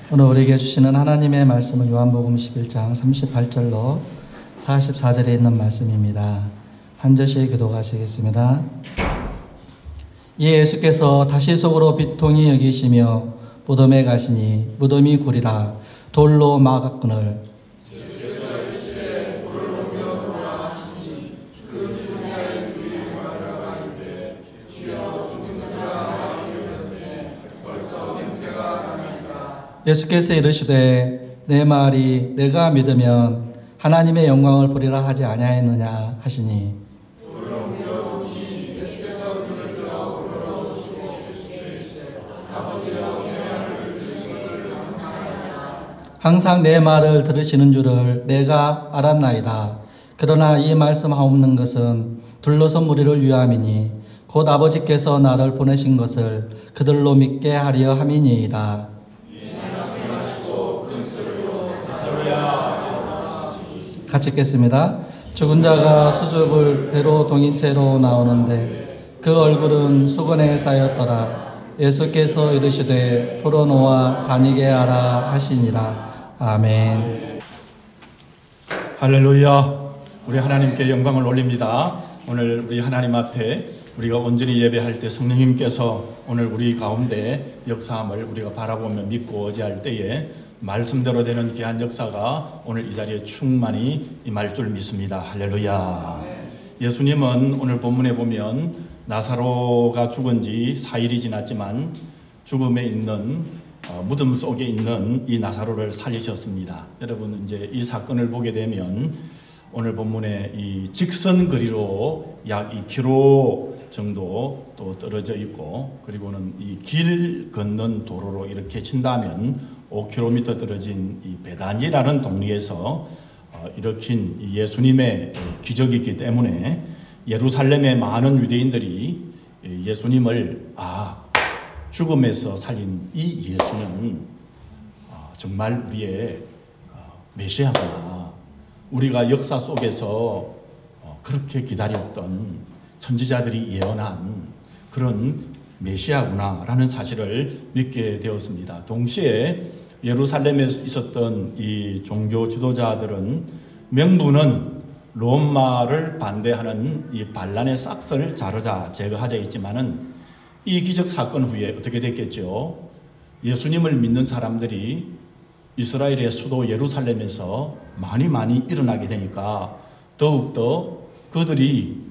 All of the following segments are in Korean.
오늘 우리에게 주시는 하나님의 말씀은 요한복음 11장 38절로 44절에 있는 말씀입니다. 한 절씩 기도하시겠습니다. 예수께서 다시 속으로 비통히 여기시며 무덤에 가시니 무덤이 구리라 돌로 막았거늘 예수께서 이르시되 내 말이 내가 믿으면 하나님의 영광을 보리라 하지 아니하였느냐 하시니 항상 내 말을 들으시는 줄을 내가 알았나이다. 그러나 이 말씀하옵는 것은 둘러선 무리를 위함이니 곧 아버지께서 나를 보내신 것을 그들로 믿게 하려 함이니이다. 같이 읽겠습니다. 죽은 자가 수줍을 배로 동인 채로 나오는데 그 얼굴은 수건에 쌓였더라. 예수께서 이르시되 풀어놓아 다니게 하라 하시니라. 아멘. 할렐루야. 우리 하나님께 영광을 올립니다. 오늘 우리 하나님 앞에 우리가 온전히 예배할 때 성령님께서 오늘 우리 가운데 역사함을 우리가 바라보며 믿고 의지할 때에 말씀대로 되는 귀한 역사가 오늘 이 자리에 충만히 임할 줄 믿습니다. 할렐루야. 예수님은 오늘 본문에 보면 나사로가 죽은 지 4일이 지났지만 죽음에 있는 무덤 속에 있는 이 나사로를 살리셨습니다. 여러분 이제 이 사건을 보게 되면 오늘 본문에 이 직선 거리로 약 2km 정도 또 떨어져 있고 그리고는 이 길 걷는 도로로 이렇게 친다면 5km 떨어진 이 베단이라는 동네에서 일으킨 예수님의 기적이기 때문에 예루살렘의 많은 유대인들이 예수님을 죽음에서 살린 이 예수는 정말 우리의 메시아구나. 우리가 역사 속에서 그렇게 기다렸던 선지자들이 예언한 그런 메시아구나라는 사실을 믿게 되었습니다. 동시에 예루살렘에 있었던 이 종교 지도자들은 명분은 로마를 반대하는 이 반란의 싹을 자르자 제거하자 했지만은 이 기적 사건 후에 어떻게 됐겠죠? 예수님을 믿는 사람들이 이스라엘의 수도 예루살렘에서 많이 일어나게 되니까 더욱더 그들이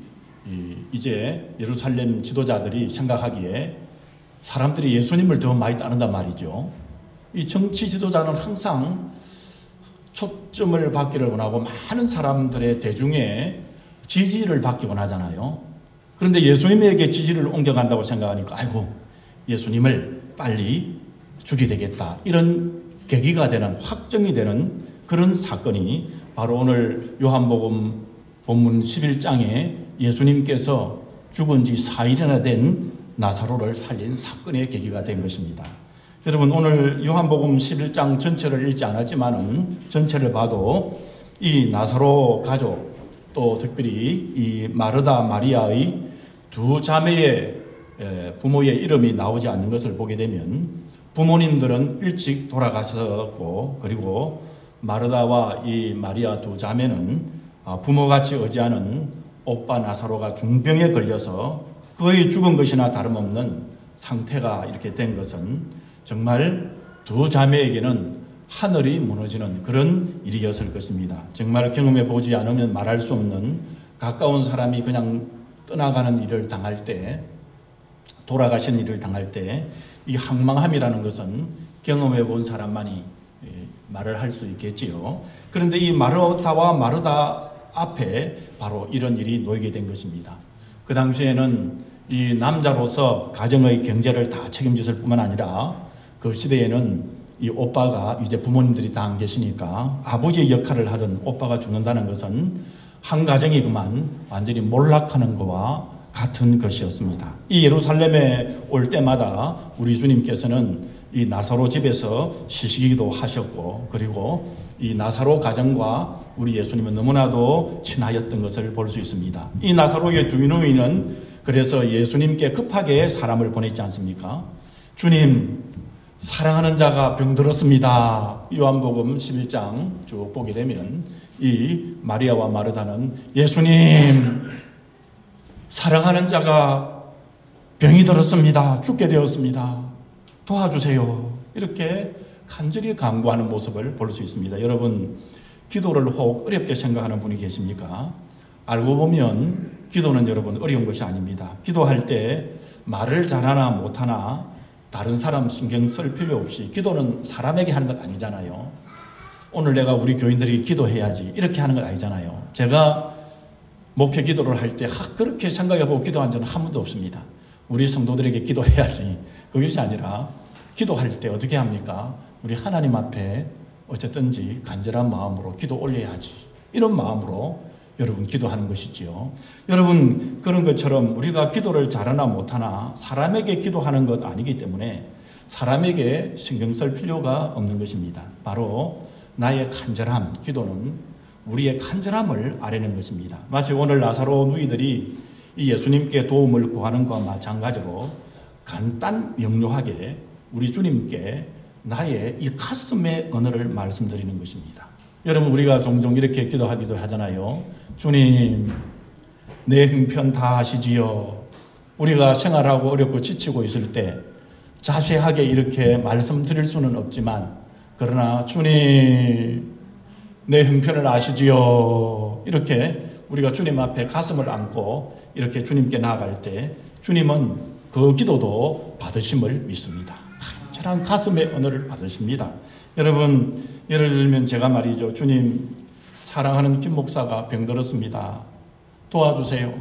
이제 예루살렘 지도자들이 생각하기에 사람들이 예수님을 더 많이 따른단 말이죠. 이 정치 지도자는 항상 초점을 받기를 원하고 많은 사람들의 대중의 지지를 받기 원하잖아요. 그런데 예수님에게 지지를 옮겨간다고 생각하니까 아이고 예수님을 빨리 죽이게 되겠다. 이런 계기가 되는 확정이 되는 그런 사건이 바로 오늘 요한복음 본문 11장에 예수님께서 죽은 지 4일이나 된 나사로를 살린 사건의 계기가 된 것입니다. 여러분 오늘 요한복음 11장 전체를 읽지 않았지만은 전체를 봐도 이 나사로 가족 또 특별히 이 마르다 마리아의 두 자매의 부모의 이름이 나오지 않는 것을 보게 되면 부모님들은 일찍 돌아가셨고 그리고 마르다와 이 마리아 두 자매는 부모같이 의지하는 오빠 나사로가 중병에 걸려서 거의 죽은 것이나 다름없는 상태가 이렇게 된 것은 정말 두 자매에게는 하늘이 무너지는 그런 일이었을 것입니다. 정말 경험해 보지 않으면 말할 수 없는 가까운 사람이 그냥 떠나가는 일을 당할 때, 돌아가시는 일을 당할 때 이 항망함이라는 것은 경험해 본 사람만이 말을 할 수 있겠지요. 그런데 이 마르다와 마르다 앞에 바로 이런 일이 놓이게 된 것입니다. 그 당시에는 이 남자로서 가정의 경제를 다 책임졌을 뿐만 아니라 그 시대에는 이 오빠가 이제 부모님들이 다 안 계시니까 아버지의 역할을 하던 오빠가 죽는다는 것은 한 가정이 그만 완전히 몰락하는 것과 같은 것이었습니다. 이 예루살렘에 올 때마다 우리 주님께서는 이 나사로 집에서 시시기도 하셨고, 그리고 이 나사로 가정과 우리 예수님은 너무나도 친하였던 것을 볼 수 있습니다. 이 나사로의 두이누이는 그래서 예수님께 급하게 사람을 보냈지 않습니까? 주님, 사랑하는 자가 병들었습니다. 요한복음 11장 쭉 보게 되면 이 마리아와 마르다는 예수님, 사랑하는 자가 병이 들었습니다. 죽게 되었습니다. 도와주세요. 이렇게 간절히 간구하는 모습을 볼 수 있습니다. 여러분, 기도를 혹 어렵게 생각하는 분이 계십니까? 알고 보면 기도는 여러분 어려운 것이 아닙니다. 기도할 때 말을 잘하나 못하나 다른 사람 신경 쓸 필요 없이, 기도는 사람에게 하는 것 아니잖아요. 오늘 내가 우리 교인들에게 기도해야지 이렇게 하는 건 아니잖아요. 제가 목회 기도를 할 때 그렇게 생각해보고 기도한 적은 한 번도 없습니다. 우리 성도들에게 기도해야지, 그것이 아니라 기도할 때 어떻게 합니까? 우리 하나님 앞에 어쨌든지 간절한 마음으로 기도 올려야지, 이런 마음으로 여러분 기도하는 것이지요. 여러분, 그런 것처럼 우리가 기도를 잘하나 못하나 사람에게 기도하는 것 아니기 때문에 사람에게 신경 쓸 필요가 없는 것입니다. 바로 나의 간절함, 기도는 우리의 간절함을 아뢰는 것입니다. 마치 오늘 나사로 누이들이 이 예수님께 도움을 구하는 것과 마찬가지로 간단 명료하게 우리 주님께 나의 이 가슴의 언어를 말씀드리는 것입니다. 여러분, 우리가 종종 이렇게 기도하기도 하잖아요. 주님, 내 형편 다 아시지요. 우리가 생활하고 어렵고 지치고 있을 때 자세하게 이렇게 말씀드릴 수는 없지만, 그러나 주님, 내 형편을 아시지요. 이렇게 우리가 주님 앞에 가슴을 안고 이렇게 주님께 나아갈 때 주님은 그 기도도 받으심을 믿습니다. 간절한 가슴의 언어를 받으십니다. 여러분, 예를 들면 제가 말이죠. 주님, 사랑하는 김 목사가 병들었습니다. 도와주세요.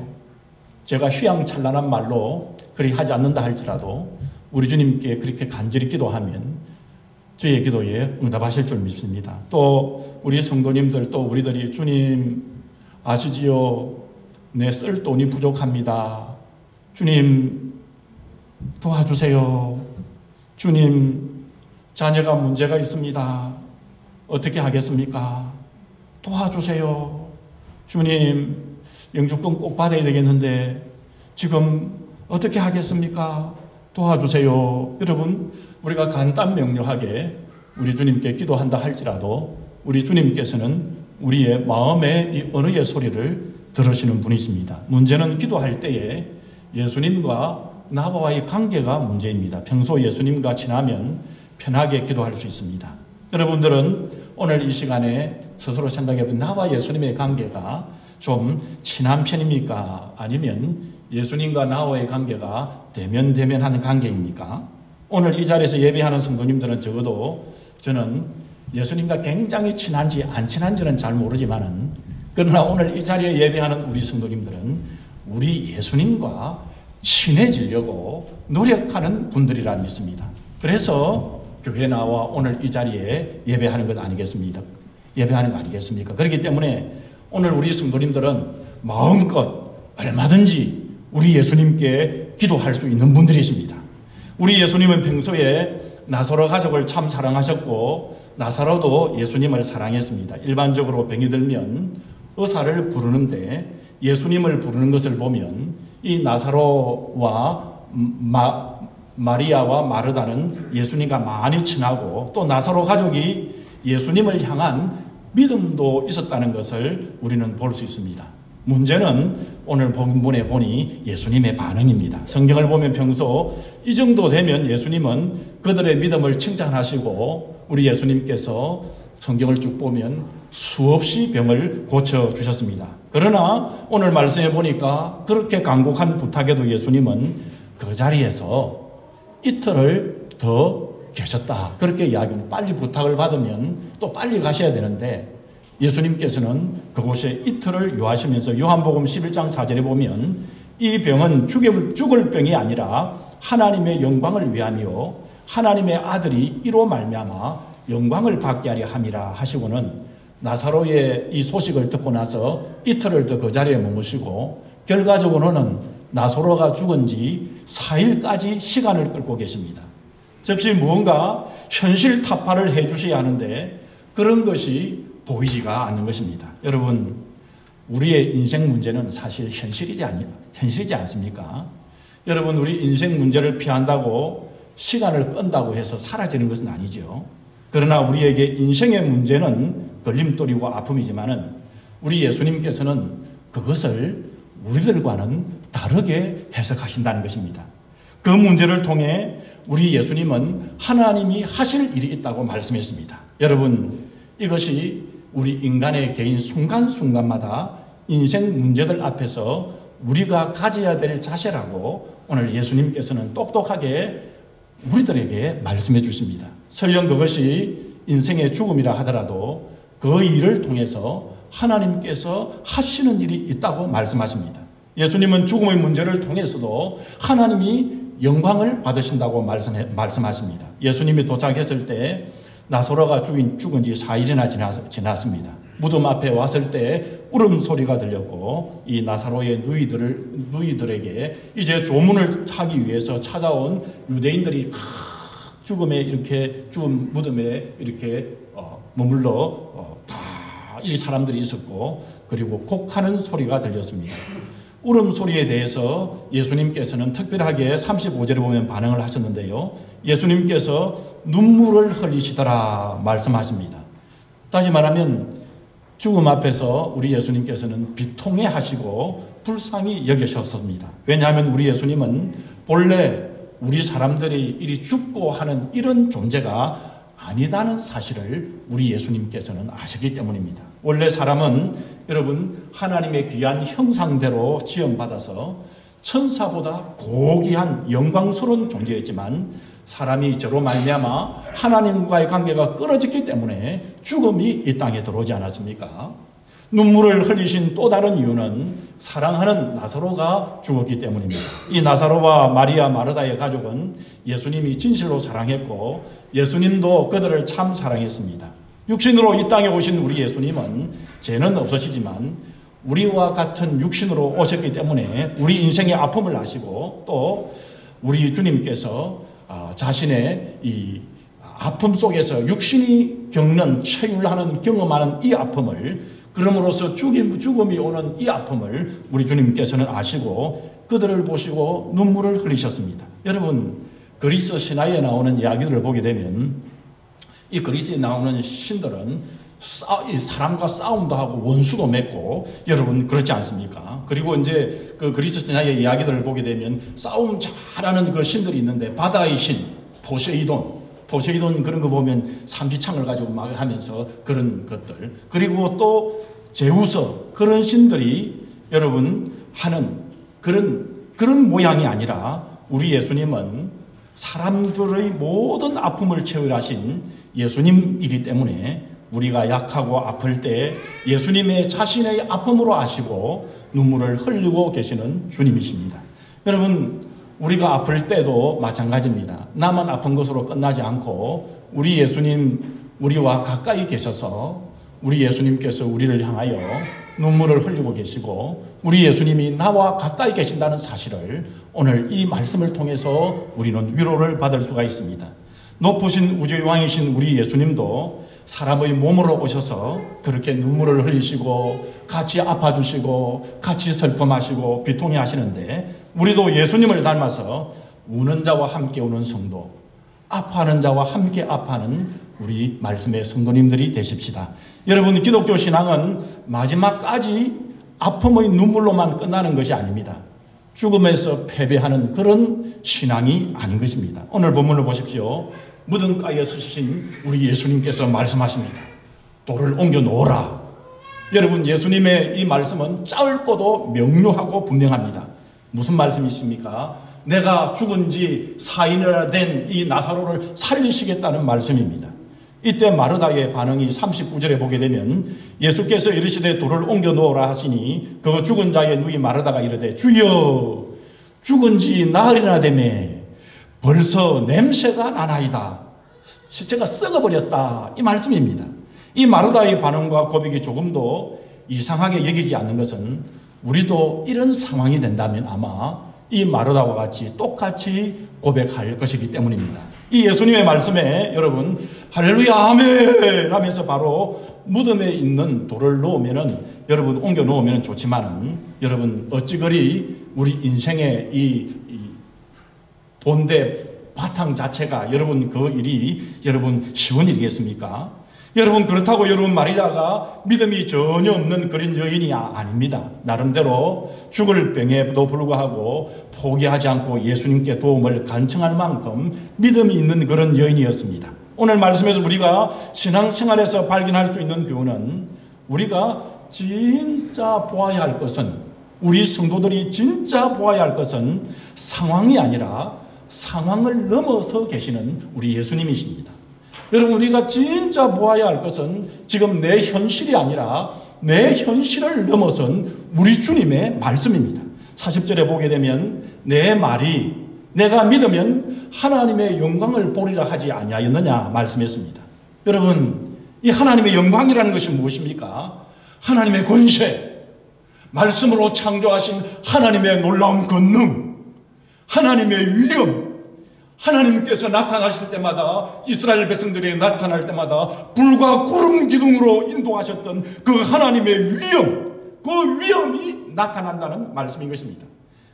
제가 휘황찬란한 말로 그리 하지 않는다 할지라도 우리 주님께 그렇게 간절히 기도하면 저의 기도에 응답하실 줄 믿습니다. 또 우리 성도님들, 또 우리들이 주님 아시지요? 내 쓸 돈이 부족합니다. 주님 도와주세요. 주님, 자녀가 문제가 있습니다. 어떻게 하겠습니까? 도와주세요. 주님, 영주권 꼭 받아야 되겠는데 지금 어떻게 하겠습니까? 도와주세요. 여러분, 우리가 간단 명료하게 우리 주님께 기도한다 할지라도 우리 주님께서는 우리의 마음의 이 언어의 소리를 들으시는 분이십니다. 문제는 기도할 때에 예수님과 나와의 관계가 문제입니다. 평소 예수님과 친하면 편하게 기도할 수 있습니다. 여러분들은 오늘 이 시간에 스스로 생각해보면 나와 예수님의 관계가 좀 친한 편입니까? 아니면 예수님과 나와의 관계가 대면대면하는 관계입니까? 오늘 이 자리에서 예배하는 성도님들은 적어도 저는 예수님과 굉장히 친한지 안 친한지는 잘 모르지만은, 그러나 오늘 이 자리에 예배하는 우리 성도님들은 우리 예수님과 친해지려고 노력하는 분들이라 믿습니다. 그래서 교회 나와 오늘 이 자리에 예배하는 것 아니겠습니까? 예배하는 거 아니겠습니까? 그렇기 때문에 오늘 우리 성도님들은 마음껏 얼마든지 우리 예수님께 기도할 수 있는 분들이십니다. 우리 예수님은 평소에 나사로 가족을 참 사랑하셨고 나사로도 예수님을 사랑했습니다. 일반적으로 병이 들면 의사를 부르는데 예수님을 부르는 것을 보면 이 나사로와 마리아와 마르다는 예수님과 많이 친하고 또 나사로 가족이 예수님을 향한 믿음도 있었다는 것을 우리는 볼 수 있습니다. 문제는 오늘 본문에 보니 예수님의 반응입니다. 성경을 보면 평소 이 정도 되면 예수님은 그들의 믿음을 칭찬하시고 우리 예수님께서 성경을 쭉 보면 수없이 병을 고쳐주셨습니다. 그러나 오늘 말씀해 보니까 그렇게 간곡한 부탁에도 예수님은 그 자리에서 이틀을 더 계셨다. 그렇게 이야기합니다. 빨리 부탁을 받으면 또 빨리 가셔야 되는데 예수님께서는 그곳에 이틀을 유하시면서 요한복음 11장 4절에 보면 이 병은 죽을 병이 아니라 하나님의 영광을 위함이요 하나님의 아들이 이로 말미암아 영광을 받게 하려 함이라 하시고는 나사로의 이 소식을 듣고 나서 이틀을 더 그 자리에 머무시고 결과적으로는 나사로가 죽은 지 4일까지 시간을 끌고 계십니다. 즉시 무언가 현실 타파를 해 주셔야 하는데 그런 것이 보이지가 않는 것입니다. 여러분, 우리의 인생 문제는 사실 현실이지 않습니까? 여러분, 우리 인생 문제를 피한다고 시간을 끈다고 해서 사라지는 것은 아니죠. 그러나 우리에게 인생의 문제는 걸림돌이고 아픔이지만은 우리 예수님께서는 그것을 우리들과는 다르게 해석하신다는 것입니다. 그 문제를 통해 우리 예수님은 하나님이 하실 일이 있다고 말씀했습니다. 여러분, 이것이 우리 인간의 개인 순간순간마다 인생 문제들 앞에서 우리가 가져야 될 자세라고 오늘 예수님께서는 똑똑하게 우리들에게 말씀해 주십니다. 설령 그것이 인생의 죽음이라 하더라도 그 일을 통해서 하나님께서 하시는 일이 있다고 말씀하십니다. 예수님은 죽음의 문제를 통해서도 하나님이 영광을 받으신다고 말씀하십니다. 예수님이 도착했을 때 나사로가 죽은 지 4일이나 지났습니다. 무덤 앞에 왔을 때 울음소리가 들렸고 이 나사로의 누이들에게 이제 조문을 하기 위해서 찾아온 유대인들이 죽은 무덤에 이렇게 머물러 이 사람들이 있었고 그리고 곡하는 소리가 들렸습니다. 울음소리에 대해서 예수님께서는 특별하게 35절에 보면 반응을 하셨는데요. 예수님께서 눈물을 흘리시더라 말씀하십니다. 다시 말하면 죽음 앞에서 우리 예수님께서는 비통해 하시고 불쌍히 여기셨습니다. 왜냐하면 우리 예수님은 본래 우리 사람들이 이리 죽고 하는 이런 존재가 아니다는 사실을 우리 예수님께서는 아시기 때문입니다. 원래 사람은 여러분 하나님의 귀한 형상대로 지음받아서 천사보다 고귀한 영광스러운 존재였지만 사람이 저로 말미암아 하나님과의 관계가 끊어졌기 때문에 죽음이 이 땅에 들어오지 않았습니까? 눈물을 흘리신 또 다른 이유는 사랑하는 나사로가 죽었기 때문입니다. 이 나사로와 마리아 마르다의 가족은 예수님이 진실로 사랑했고 예수님도 그들을 참 사랑했습니다. 육신으로 이 땅에 오신 우리 예수님은 죄는 없으시지만 우리와 같은 육신으로 오셨기 때문에 우리 인생의 아픔을 아시고 또 우리 주님께서 자신의 이 아픔 속에서 육신이 겪는 체휼하는 경험하는 이 아픔을 그럼으로써 죽음이 오는 이 아픔을 우리 주님께서는 아시고 그들을 보시고 눈물을 흘리셨습니다. 여러분, 그리스 신화에 나오는 이야기들을 보게 되면 이 그리스에 나오는 신들은 사람과 싸움도 하고 원수도 맺고 여러분 그렇지 않습니까? 그리고 이제 그 그리스 신화의 이야기들을 보게 되면 싸움 잘하는 그 신들이 있는데 바다의 신 포세이돈 그런 거 보면 삼지창을 가지고 막 하면서 그런 것들 그리고 또 제우스 그런 신들이 여러분 하는 그런 모양이 아니라 우리 예수님은 사람들의 모든 아픔을 체휼하신 예수님이기 때문에 우리가 약하고 아플 때 예수님의 자신의 아픔으로 아시고 눈물을 흘리고 계시는 주님이십니다. 여러분 우리가 아플 때도 마찬가지입니다. 나만 아픈 것으로 끝나지 않고 우리 예수님 우리와 가까이 계셔서 우리 예수님께서 우리를 향하여 눈물을 흘리고 계시고 우리 예수님이 나와 가까이 계신다는 사실을 오늘 이 말씀을 통해서 우리는 위로를 받을 수가 있습니다. 높으신 우주의 왕이신 우리 예수님도 사람의 몸으로 오셔서 그렇게 눈물을 흘리시고 같이 아파주시고 같이 슬픔하시고 비통해 하시는데 우리도 예수님을 닮아서 우는 자와 함께 우는 성도, 아파하는 자와 함께 아파하는 우리 말씀의 성도님들이 되십시다. 여러분 기독교 신앙은 마지막까지 아픔의 눈물로만 끝나는 것이 아닙니다. 죽음에서 패배하는 그런 신앙이 아닌 것입니다. 오늘 본문을 보십시오. 무덤가에 서신 우리 예수님께서 말씀하십니다. 돌을 옮겨 놓으라. 여러분, 예수님의 이 말씀은 짧고도 명료하고 분명합니다. 무슨 말씀이십니까? 내가 죽은 지 4일이나 된 이 나사로를 살리시겠다는 말씀입니다. 이때 마르다의 반응이 39절에 보게 되면 예수께서 이르시되 돌을 옮겨 놓으라 하시니 그 죽은 자의 누이 마르다가 이르되 주여 죽은 지 나흘이나 되매 벌써 냄새가 나나이다. 시체가 썩어버렸다. 이 말씀입니다. 이 마르다의 반응과 고백이 조금도 이상하게 여기지 않는 것은 우리도 이런 상황이 된다면 아마 이 마르다와 같이 똑같이 고백할 것이기 때문입니다. 이 예수님의 말씀에 여러분 할렐루야 아멘 하면서 바로 무덤에 있는 돌을 놓으면은 여러분 옮겨 놓으면 좋지만은 여러분 어찌 그리 우리 인생의 이 본대 바탕 자체가 여러분 그 일이 여러분 쉬운 일이겠습니까? 여러분 그렇다고 여러분 마리다가 믿음이 전혀 없는 그런 여인이 아닙니다. 나름대로 죽을 병에도 불구하고 포기하지 않고 예수님께 도움을 간청할 만큼 믿음이 있는 그런 여인이었습니다. 오늘 말씀에서 우리가 신앙생활에서 발견할 수 있는 교훈은 우리가 진짜 보아야 할 것은 우리 성도들이 진짜 보아야 할 것은 상황이 아니라 상황을 넘어서 계시는 우리 예수님이십니다. 여러분 우리가 진짜 보아야 할 것은 지금 내 현실이 아니라 내 현실을 넘어선 우리 주님의 말씀입니다. 40절에 보게 되면 내 말이 내가 믿으면 하나님의 영광을 보리라 하지 아니하였느냐 말씀했습니다. 여러분 이 하나님의 영광이라는 것이 무엇입니까? 하나님의 권세, 말씀으로 창조하신 하나님의 놀라운 권능, 하나님의 위엄, 하나님께서 나타나실 때마다 이스라엘 백성들에게 나타날 때마다 불과 구름 기둥으로 인도하셨던 그 하나님의 위엄, 그 위엄이 나타난다는 말씀인 것입니다.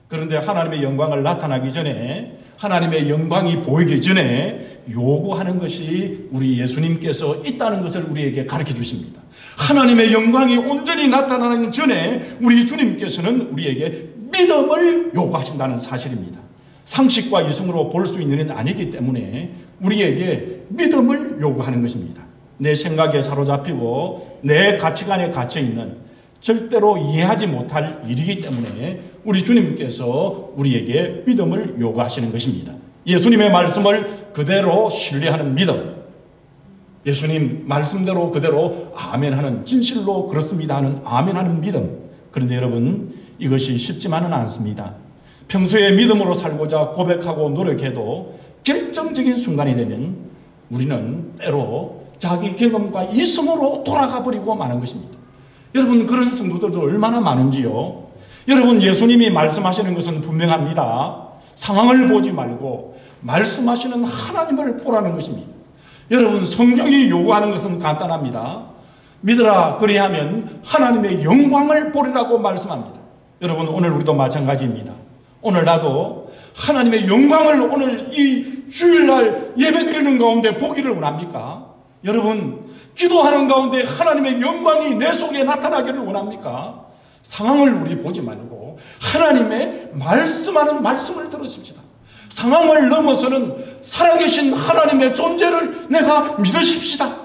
그런데 하나님의 영광을 나타나기 전에 하나님의 영광이 보이기 전에 요구하는 것이 우리 예수님께서 있다는 것을 우리에게 가르쳐 주십니다. 하나님의 영광이 온전히 나타나기 전에 우리 주님께서는 우리에게 믿음을 요구하신다는 사실입니다. 상식과 이성으로 볼 수 있는 일은 아니기 때문에 우리에게 믿음을 요구하는 것입니다. 내 생각에 사로잡히고 내 가치관에 갇혀있는 절대로 이해하지 못할 일이기 때문에 우리 주님께서 우리에게 믿음을 요구하시는 것입니다. 예수님의 말씀을 그대로 신뢰하는 믿음, 예수님 말씀대로 그대로 아멘하는, 진실로 그렇습니다 하는 아멘하는 믿음. 그런데 여러분 이것이 쉽지만은 않습니다. 평소에 믿음으로 살고자 고백하고 노력해도 결정적인 순간이 되면 우리는 때로 자기 경험과 이성으로 돌아가 버리고 마는 것입니다. 여러분 그런 성도들도 얼마나 많은지요. 여러분 예수님이 말씀하시는 것은 분명합니다. 상황을 보지 말고 말씀하시는 하나님을 보라는 것입니다. 여러분 성경이 요구하는 것은 간단합니다. 믿으라 그리하면 하나님의 영광을 보리라고 말씀합니다. 여러분 오늘 우리도 마찬가지입니다. 오늘 나도 하나님의 영광을 오늘 이 주일날 예배드리는 가운데 보기를 원합니까? 여러분 기도하는 가운데 하나님의 영광이 내 속에 나타나기를 원합니까? 상황을 우리 보지 말고 하나님의 말씀하는 말씀을 들으십시다. 상황을 넘어서는 살아계신 하나님의 존재를 내가 믿으십시다.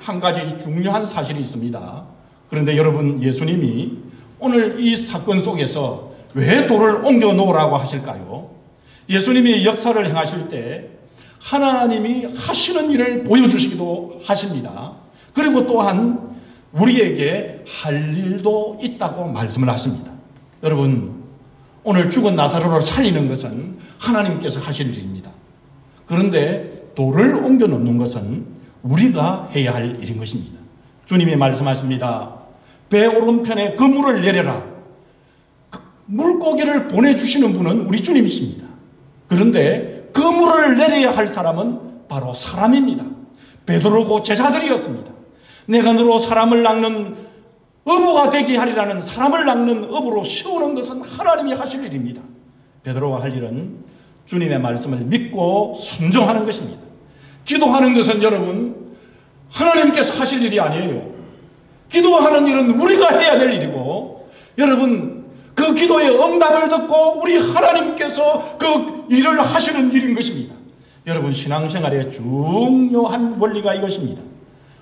한 가지 중요한 사실이 있습니다. 그런데 여러분 예수님이 오늘 이 사건 속에서 왜 돌을 옮겨 놓으라고 하실까요? 예수님이 역사를 행하실 때 하나님이 하시는 일을 보여주시기도 하십니다. 그리고 또한 우리에게 할 일도 있다고 말씀을 하십니다. 여러분 오늘 죽은 나사로를 살리는 것은 하나님께서 하실 일입니다. 그런데 돌을 옮겨 놓는 것은 우리가 해야 할 일인 것입니다. 주님이 말씀하십니다. 배 오른편에 그물을 내려라. 물고기를 보내주시는 분은 우리 주님이십니다. 그런데 그물을 내려야 할 사람은 바로 사람입니다. 베드로고 제자들이었습니다. 내가 너로 사람을 낚는 어부가 되게 하리라는 사람을 낚는 어부로 세우는 것은 하나님이 하실 일입니다. 베드로가 할 일은 주님의 말씀을 믿고 순종하는 것입니다. 기도하는 것은 여러분 하나님께서 하실 일이 아니에요. 기도하는 일은 우리가 해야 될 일이고 여러분, 그 기도의 응답을 듣고 우리 하나님께서 그 일을 하시는 일인 것입니다. 여러분, 신앙생활의 중요한 원리가 이것입니다.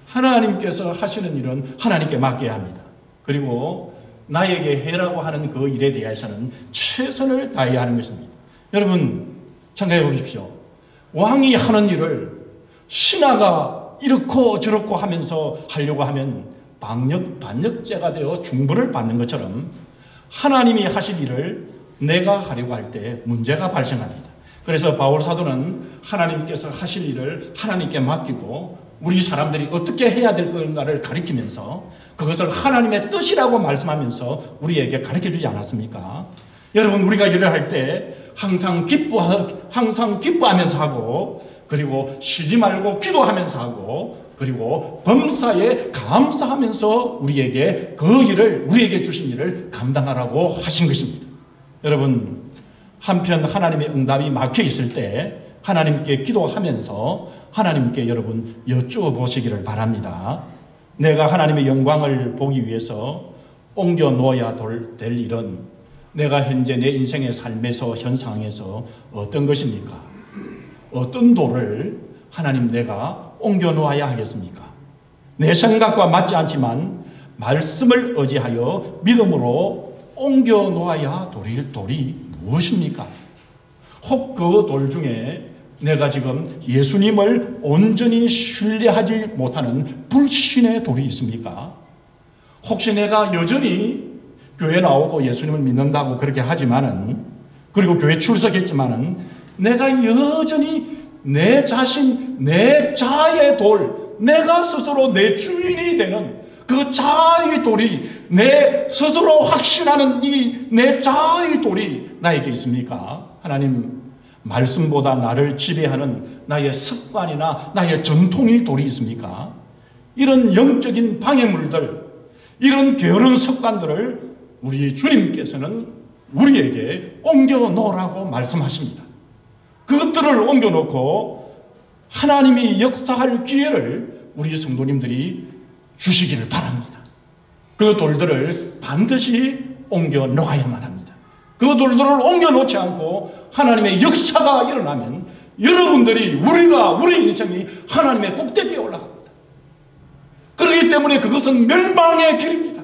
하나님께서 하시는 일은 하나님께 맡겨야 합니다. 그리고 나에게 해라고 하는 그 일에 대해서는 최선을 다해야 하는 것입니다. 여러분, 생각해 보십시오. 왕이 하는 일을 신하가 이렇고 저렇고 하면서 하려고 하면 반역죄가 되어 중벌을 받는 것처럼 하나님이 하실 일을 내가 하려고 할 때 문제가 발생합니다. 그래서 바울 사도는 하나님께서 하실 일을 하나님께 맡기고 우리 사람들이 어떻게 해야 될 건가를 가르치면서 그것을 하나님의 뜻이라고 말씀하면서 우리에게 가르쳐주지 않았습니까? 여러분, 우리가 일을 할 때 항상 기뻐하면서 하고, 그리고 쉬지 말고 기도하면서 하고, 그리고 범사에 감사하면서 우리에게 그 일을, 우리에게 주신 일을 감당하라고 하신 것입니다. 여러분, 한편 하나님의 응답이 막혀 있을 때 하나님께 기도하면서 하나님께 여러분 여쭈어 보시기를 바랍니다. 내가 하나님의 영광을 보기 위해서 옮겨 놓아야 될 일은 내가 현재 내 인생의 삶에서 현 상황에서 어떤 것입니까? 어떤 도를 하나님 내가 옮겨 놓아야 하겠습니까? 내 생각과 맞지 않지만 말씀을 의지하여 믿음으로 옮겨 놓아야 돌이 무엇입니까? 혹 그 돌 중에 내가 지금 예수님을 온전히 신뢰하지 못하는 불신의 돌이 있습니까? 혹시 내가 여전히 교회 나오고 예수님을 믿는다고 그렇게 하지만은, 그리고 교회 출석했지만은 내가 여전히 내 자신, 내 자아의 돌, 내가 스스로 내 주인이 되는 그 자아의 돌이, 내 스스로 확신하는 이 내 자아의 돌이 나에게 있습니까? 하나님, 말씀보다 나를 지배하는 나의 습관이나 나의 전통의 돌이 있습니까? 이런 영적인 방해물들, 이런 게으른 습관들을 우리 주님께서는 우리에게 옮겨 놓으라고 말씀하십니다. 그것들을 옮겨 놓고 하나님이 역사할 기회를 우리 성도님들이 주시기를 바랍니다. 그 돌들을 반드시 옮겨 놓아야만 합니다. 그 돌들을 옮겨 놓지 않고 하나님의 역사가 일어나면 여러분들이, 우리 인생이 하나님의 꼭대기에 올라갑니다. 그렇기 때문에 그것은 멸망의 길입니다.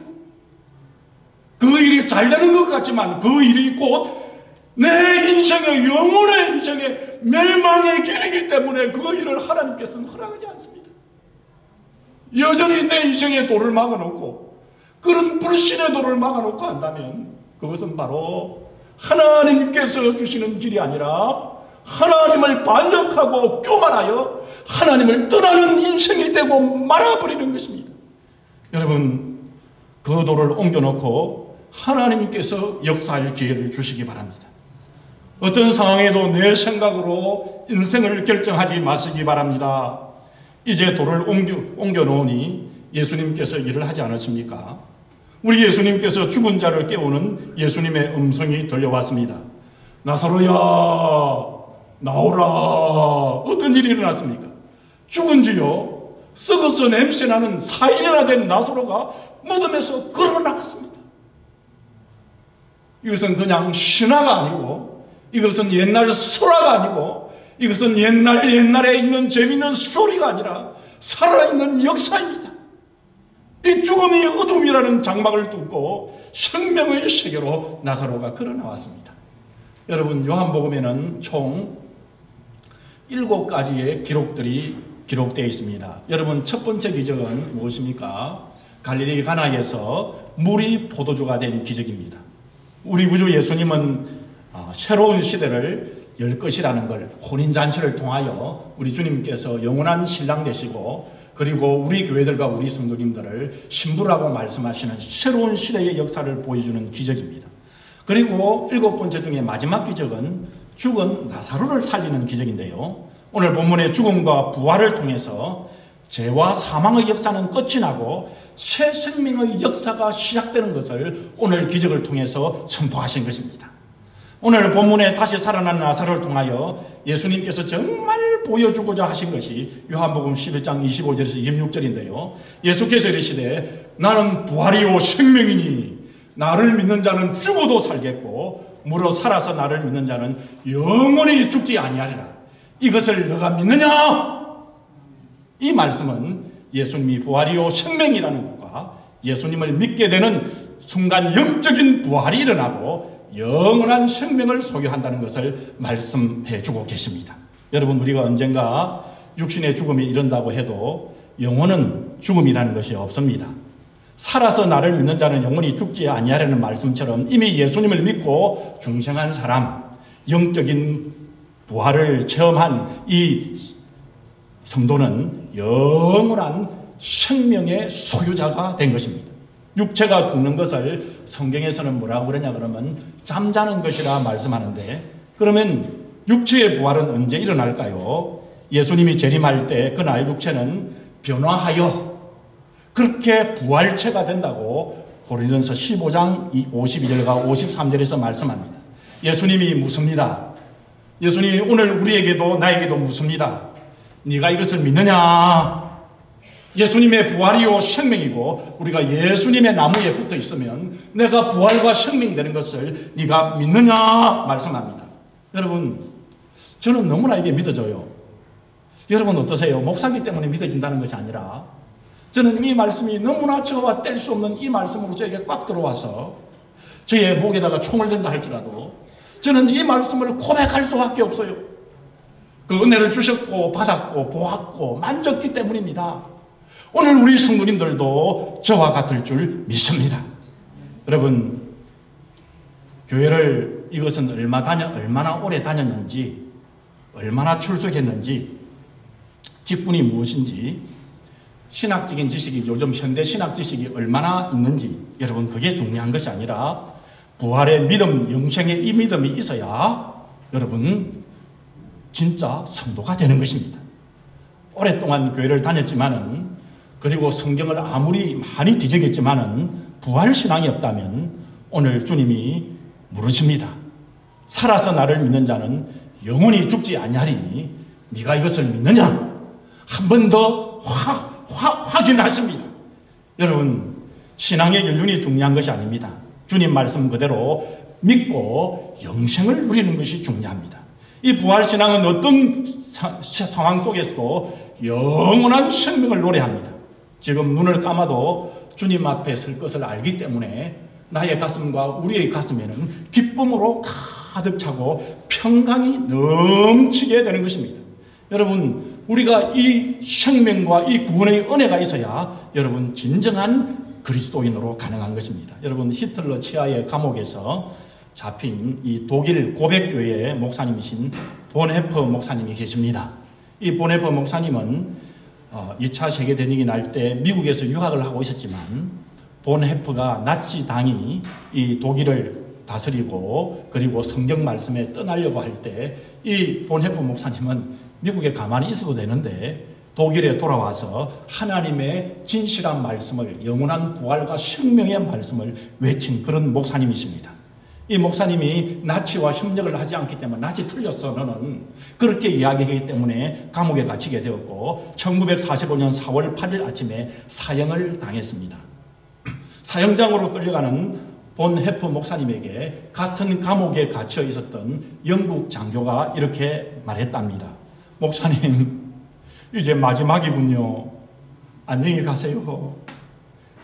그 일이 잘 되는 것 같지만 그 일이 곧 내 인생의, 영혼의 인생의 멸망의 길이기 때문에 그 일을 하나님께서는 허락하지 않습니다. 여전히 내 인생의 돌을 막아놓고, 그런 불신의 돌을 막아놓고 한다면 그것은 바로 하나님께서 주시는 길이 아니라 하나님을 반역하고 교만하여 하나님을 떠나는 인생이 되고 말아버리는 것입니다. 여러분, 그 돌을 옮겨놓고 하나님께서 역사할 기회를 주시기 바랍니다. 어떤 상황에도 내 생각으로 인생을 결정하지 마시기 바랍니다. 이제 돌을 옮겨놓으니 예수님께서 일을 하지 않으십니까? 우리 예수님께서 죽은 자를 깨우는 예수님의 음성이 들려왔습니다. 나사로야, 나오라. 어떤 일이 일어났습니까? 죽은 지요 썩어서 냄새나는 4일이나 된 나사로가 무덤에서 걸어나갔습니다. 이것은 그냥 신화가 아니고, 이것은 옛날 설화가 아니고, 이것은 옛날에 있는 재미있는 스토리가 아니라 살아있는 역사입니다. 이 죽음이 어둠이라는 장막을 뚫고 생명의 세계로 나사로가 걸어 나왔습니다. 여러분, 요한복음에는 총 7가지의 기록들이 기록되어 있습니다. 여러분, 첫 번째 기적은 무엇입니까? 갈릴리 가나에서 물이 포도주가 된 기적입니다. 우리 구주 예수님은 새로운 시대를 열 것이라는 걸, 혼인잔치를 통하여 우리 주님께서 영원한 신랑 되시고, 그리고 우리 교회들과 우리 성도님들을 신부라고 말씀하시는 새로운 시대의 역사를 보여주는 기적입니다. 그리고 7번째 중에 마지막 기적은 죽은 나사로를 살리는 기적인데요, 오늘 본문의 죽음과 부활을 통해서 죄와 사망의 역사는 끝이 나고 새 생명의 역사가 시작되는 것을 오늘 기적을 통해서 선포하신 것입니다. 오늘 본문에 다시 살아난 나사로를 통하여 예수님께서 정말 보여주고자 하신 것이 요한복음 11장 25절에서 26절인데요. 예수께서 이르시되 나는 부활이요 생명이니 나를 믿는 자는 죽어도 살겠고 무릇 살아서 나를 믿는 자는 영원히 죽지 아니하리라. 이것을 너가 믿느냐? 이 말씀은 예수님이 부활이요 생명이라는 것과 예수님을 믿게 되는 순간 영적인 부활이 일어나고 영원한 생명을 소유한다는 것을 말씀해 주고 계십니다. 여러분, 우리가 언젠가 육신의 죽음이 이른다고 해도 영혼은 죽음이라는 것이 없습니다. 살아서 나를 믿는 자는 영원히 죽지 아니하려는 말씀처럼 이미 예수님을 믿고 중생한 사람, 영적인 부활을 체험한 이 성도는 영원한 생명의 소유자가 된 것입니다. 육체가 죽는 것을 성경에서는 뭐라고 그러냐 그러면 잠자는 것이라 말씀하는데, 그러면 육체의 부활은 언제 일어날까요? 예수님이 재림할 때 그날 육체는 변화하여 그렇게 부활체가 된다고 고린도전서 15장 52절과 53절에서 말씀합니다. 예수님이 묻습니다. 예수님이 오늘 우리에게도 나에게도 묻습니다. 네가 이것을 믿느냐? 예수님의 부활이요 생명이고 우리가 예수님의 나무에 붙어 있으면 내가 부활과 생명이 되는 것을 네가 믿느냐? 말씀합니다. 여러분, 저는 너무나 이게 믿어져요. 여러분 어떠세요? 목사기 때문에 믿어진다는 것이 아니라 저는 이 말씀이 너무나 저와 뗄 수 없는 이 말씀으로 저에게 꽉 들어와서 저의 목에다가 총을 댄다 할지라도 저는 이 말씀을 고백할 수밖에 없어요. 그 은혜를 주셨고 받았고 보았고 만졌기 때문입니다. 오늘 우리 성도님들도 저와 같을 줄 믿습니다. 여러분, 교회를 이것은 얼마나 오래 다녔는지, 얼마나 출석했는지, 직분이 무엇인지, 신학적인 지식이 요즘 현대 신학 지식이 얼마나 있는지, 여러분 그게 중요한 것이 아니라 부활의 믿음, 영생의 이 믿음이 있어야 여러분 진짜 성도가 되는 것입니다. 오랫동안 교회를 다녔지만은, 그리고 성경을 아무리 많이 뒤적였지만은 부활신앙이 없다면 오늘 주님이 물으십니다. 살아서 나를 믿는 자는 영원히 죽지 아니하리니 네가 이것을 믿느냐? 한 번 더 확인하십니다. 여러분, 신앙의 연륜이 중요한 것이 아닙니다. 주님 말씀 그대로 믿고 영생을 누리는 것이 중요합니다. 이 부활신앙은 어떤 상황 속에서도 영원한 생명을 노래합니다. 지금 눈을 감아도 주님 앞에 설 것을 알기 때문에 나의 가슴과 우리의 가슴에는 기쁨으로 가득 차고 평강이 넘치게 되는 것입니다. 여러분, 우리가 이 생명과 이 구원의 은혜가 있어야 여러분 진정한 그리스도인으로 가능한 것입니다. 여러분, 히틀러 치하의 감옥에서 잡힌 이 독일 고백교회의 목사님이신 본헤프 목사님이 계십니다. 이 본헤프 목사님은 2차 세계대전이 날 때 미국에서 유학을 하고 있었지만 본헤프가 나치당이 이 독일을 다스리고 그리고 성경 말씀에 떠나려고 할 때 이 본헤프 목사님은 미국에 가만히 있어도 되는데 독일에 돌아와서 하나님의 진실한 말씀을, 영원한 부활과 생명의 말씀을 외친 그런 목사님이십니다. 이 목사님이 나치와 협력을 하지 않기 때문에 나치 틀렸어 너는 그렇게 이야기하기 때문에 감옥에 갇히게 되었고 1945년 4월 8일 아침에 사형을 당했습니다. 사형장으로 끌려가는 본헤프 목사님에게 같은 감옥에 갇혀 있었던 영국 장교가 이렇게 말했답니다. 목사님, 이제 마지막이군요. 안녕히 가세요.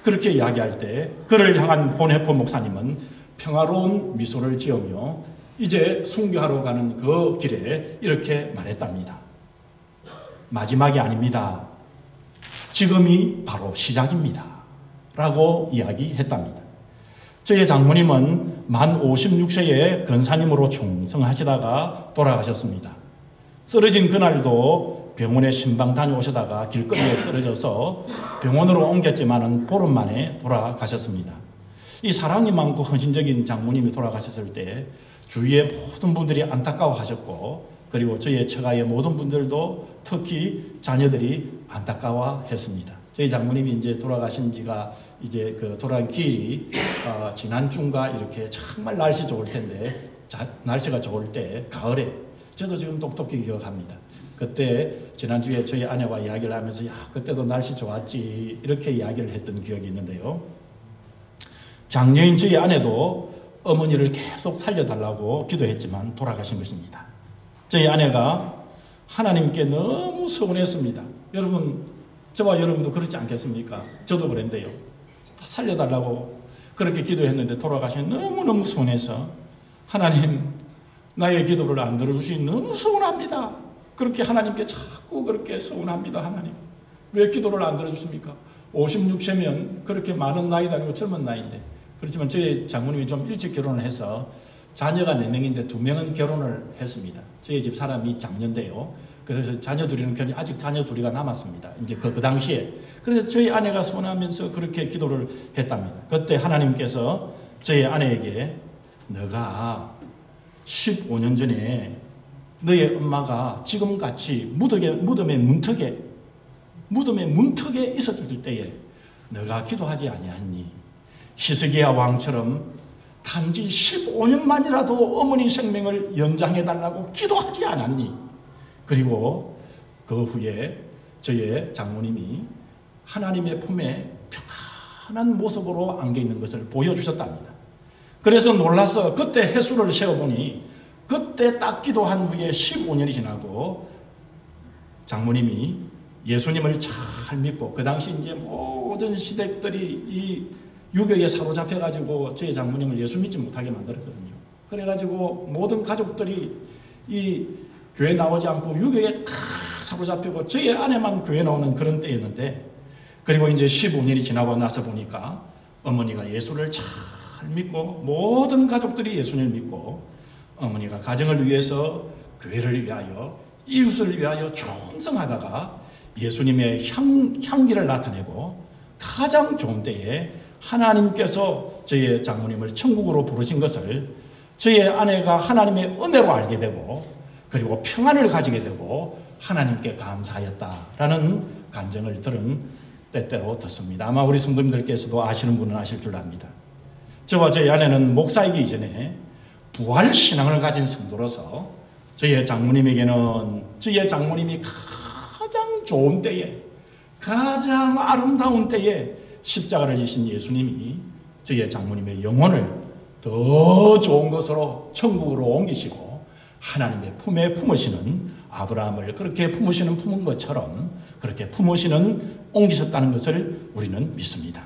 그렇게 이야기할 때 그를 향한 본헤프 목사님은 평화로운 미소를 지으며 이제 순교하러 가는 그 길에 이렇게 말했답니다. 마지막이 아닙니다. 지금이 바로 시작입니다. 라고 이야기했답니다. 저희 장모님은 만 56세에 권사님으로 충성하시다가 돌아가셨습니다. 쓰러진 그날도 병원에 신방 다녀오시다가 길거리에 쓰러져서 병원으로 옮겼지만은 보름 만에 돌아가셨습니다. 이 사랑이 많고 헌신적인 장모님이 돌아가셨을 때 주위의 모든 분들이 안타까워하셨고 그리고 저희의 처가의 모든 분들도 특히 자녀들이 안타까워했습니다. 저희 장모님이 이제 돌아가신 지가 이제 그 돌아간 기일이 지난 주인가 이렇게 정말 날씨 좋을 텐데 날씨가 좋을 때 가을에 저도 지금 똑똑히 기억합니다. 그때 지난주에 저희 아내와 이야기를 하면서 야 그때도 날씨 좋았지 이렇게 이야기를 했던 기억이 있는데요. 장녀인 저희 아내도 어머니를 계속 살려달라고 기도했지만 돌아가신 것입니다. 저희 아내가 하나님께 너무 서운했습니다. 여러분, 저와 여러분도 그렇지 않겠습니까? 저도 그랬는데요. 살려달라고 그렇게 기도했는데 돌아가신 너무너무 서운해서 하나님, 나의 기도를 안 들어주시니 너무 서운합니다. 그렇게 하나님께 자꾸 그렇게 서운합니다. 하나님, 왜 기도를 안 들어주십니까? 56세면 그렇게 많은 나이도 아니고 젊은 나이인데, 그렇지만 저희 장모님이 좀 일찍 결혼을 해서 자녀가 4명인데 2명은 결혼을 했습니다. 저희 집 사람이 장녀인데요. 그래서 자녀 둘이는 아직 자녀 둘이가 남았습니다. 이제 그 당시에. 그래서 저희 아내가 서운하면서 그렇게 기도를 했답니다. 그때 하나님께서 저희 아내에게 너가 15년 전에 너의 엄마가 지금같이 무덤의 문턱에 있었을 때에 너가 기도하지 아니하니 히스기야 왕처럼 단지 15년만이라도 어머니 생명을 연장해달라고 기도하지 않았니? 그리고 그 후에 저의 장모님이 하나님의 품에 평안한 모습으로 안겨있는 것을 보여주셨답니다. 그래서 놀라서 그때 해수를 세어보니 그때 딱 기도한 후에 15년이 지나고 장모님이 예수님을 잘 믿고, 그 당시 이제 모든 시댁들이 이 유교에 사로잡혀가지고 저희 장모님을 예수 믿지 못하게 만들었거든요. 그래가지고 모든 가족들이 이 교회 나오지 않고 유교에 다 사로잡히고 저희 아내만 교회 나오는 그런 때였는데, 그리고 이제 15년이 지나고 나서 보니까 어머니가 예수를 잘 믿고 모든 가족들이 예수님을 믿고 어머니가 가정을 위해서, 교회를 위하여, 이웃을 위하여 충성하다가 예수님의 향기를 나타내고 가장 좋은 때에 하나님께서 저희 장모님을 천국으로 부르신 것을 저희 아내가 하나님의 은혜로 알게 되고, 그리고 평안을 가지게 되고 하나님께 감사하였다라는 간증을 들은 때때로 듣습니다. 아마 우리 성도님들께서도 아시는 분은 아실 줄 압니다. 저와 저희 아내는 목사이기 이전에 부활신앙을 가진 성도로서 저희 장모님에게는 저희 장모님이 가장 좋은 때에, 가장 아름다운 때에 십자가를 지신 예수님이 저희 장모님의 영혼을 더 좋은 것으로 천국으로 옮기시고 하나님의 품에 품으시는, 아브라함을 그렇게 품은 것처럼 그렇게 옮기셨다는 것을 우리는 믿습니다.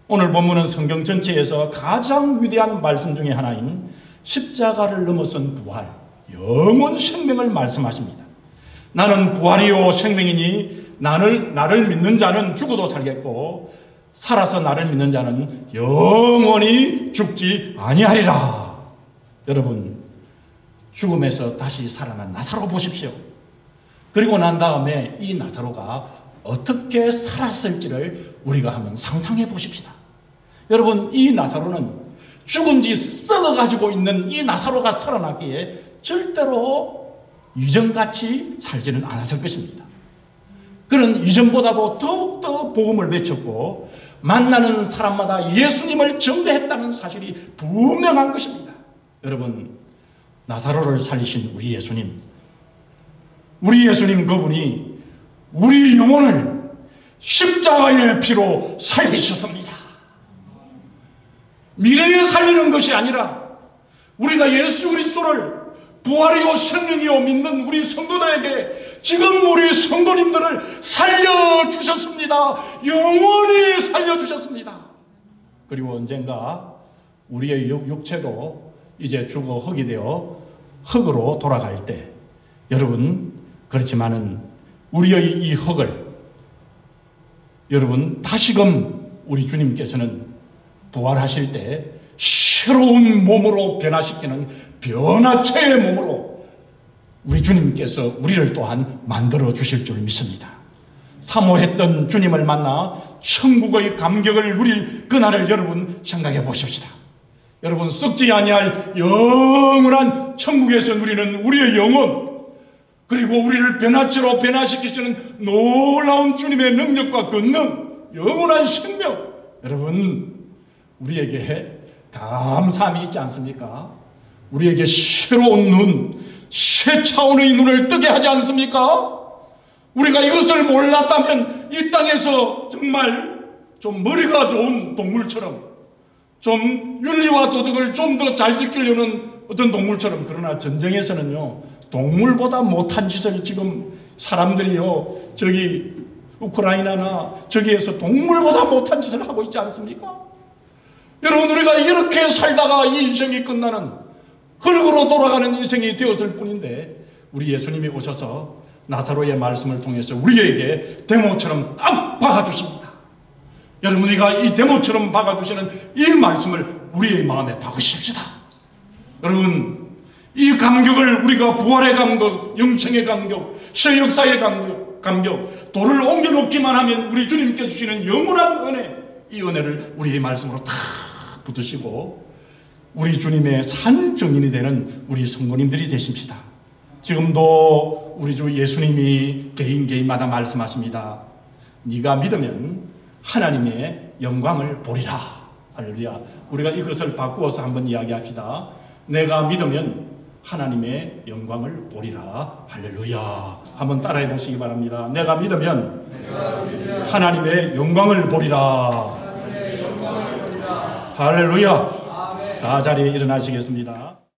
오늘 본문은 성경 전체에서 가장 위대한 말씀 중에 하나인 십자가를 넘어선 부활, 영원 생명을 말씀하십니다. 나는 부활이요 생명이니 나를 믿는 자는 죽어도 살겠고 살아서 나를 믿는 자는 영원히 죽지 아니하리라. 여러분, 죽음에서 다시 살아난 나사로 보십시오. 그리고 난 다음에 이 나사로가 어떻게 살았을지를 우리가 한번 상상해 보십시다. 여러분, 이 나사로는 죽은 지 썩어가지고 있는 이 나사로가 살아났기에 절대로 이전같이 살지는 않았을 것입니다. 그는 이전보다도 더욱더 복음을 외쳤고 만나는 사람마다 예수님을 전도했다는 사실이 분명한 것입니다. 여러분, 나사로를 살리신 우리 예수님 그분이 우리 영혼을 십자가의 피로 살리셨습니다. 미래에 살리는 것이 아니라 우리가 예수 그리스도를 부활이요 생명이요 믿는 우리 성도들에게 지금 우리 성도님들을 살려주셨습니다. 영원히 살려주셨습니다. 그리고 언젠가 우리의 육체도 이제 죽어 흙이 되어 흙으로 돌아갈 때, 여러분, 그렇지만은 우리의 이 흙을 여러분 다시금 우리 주님께서는 부활하실 때 새로운 몸으로 변화시키는 변화체의 몸으로 우리 주님께서 우리를 또한 만들어 주실 줄 믿습니다. 사모했던 주님을 만나 천국의 감격을 누릴 그날을 여러분 생각해 보십시다. 여러분, 썩지 아니할 영원한 천국에서 누리는 우리의 영혼, 그리고 우리를 변화체로 변화시키시는 놀라운 주님의 능력과 권능, 영원한 생명, 여러분, 우리에게 감사함이 있지 않습니까? 우리에게 새로운 눈, 새 차원의 눈을 뜨게 하지 않습니까? 우리가 이것을 몰랐다면 이 땅에서 정말 좀 머리가 좋은 동물처럼, 좀 윤리와 도덕을 좀 더 잘 지키려는 어떤 동물처럼. 그러나 전쟁에서는요, 동물보다 못한 짓을 지금 사람들이요, 저기 우크라이나나 저기에서 동물보다 못한 짓을 하고 있지 않습니까? 여러분, 우리가 이렇게 살다가 이 인생이 끝나는 흙으로 돌아가는 인생이 되었을 뿐인데, 우리 예수님이 오셔서 나사로의 말씀을 통해서 우리에게 대모처럼 딱 박아주십니다. 여러분, 우리가 이 대모처럼 박아주시는 이 말씀을 우리의 마음에 박으십시다. 여러분, 이 감격을 우리가 부활의 감격, 영생의 감격, 새 역사의 감격, 돌을 옮겨놓기만 하면 우리 주님께 주시는 영원한 은혜, 이 은혜를 우리의 말씀으로 다 붙으시고 우리 주님의 산 증인이 되는 우리 성도님들이 되십시다. 지금도 우리 주 예수님이 개인마다 말씀하십니다. 네가 믿으면 하나님의 영광을 보리라. 할렐루야. 우리가 이것을 바꾸어서 한번 이야기합시다. 내가 믿으면 하나님의 영광을 보리라. 할렐루야. 한번 따라해 보시기 바랍니다. 내가 믿으면 하나님의 영광을 보리라. 할렐루야. 다 자리에 일어나시겠습니다.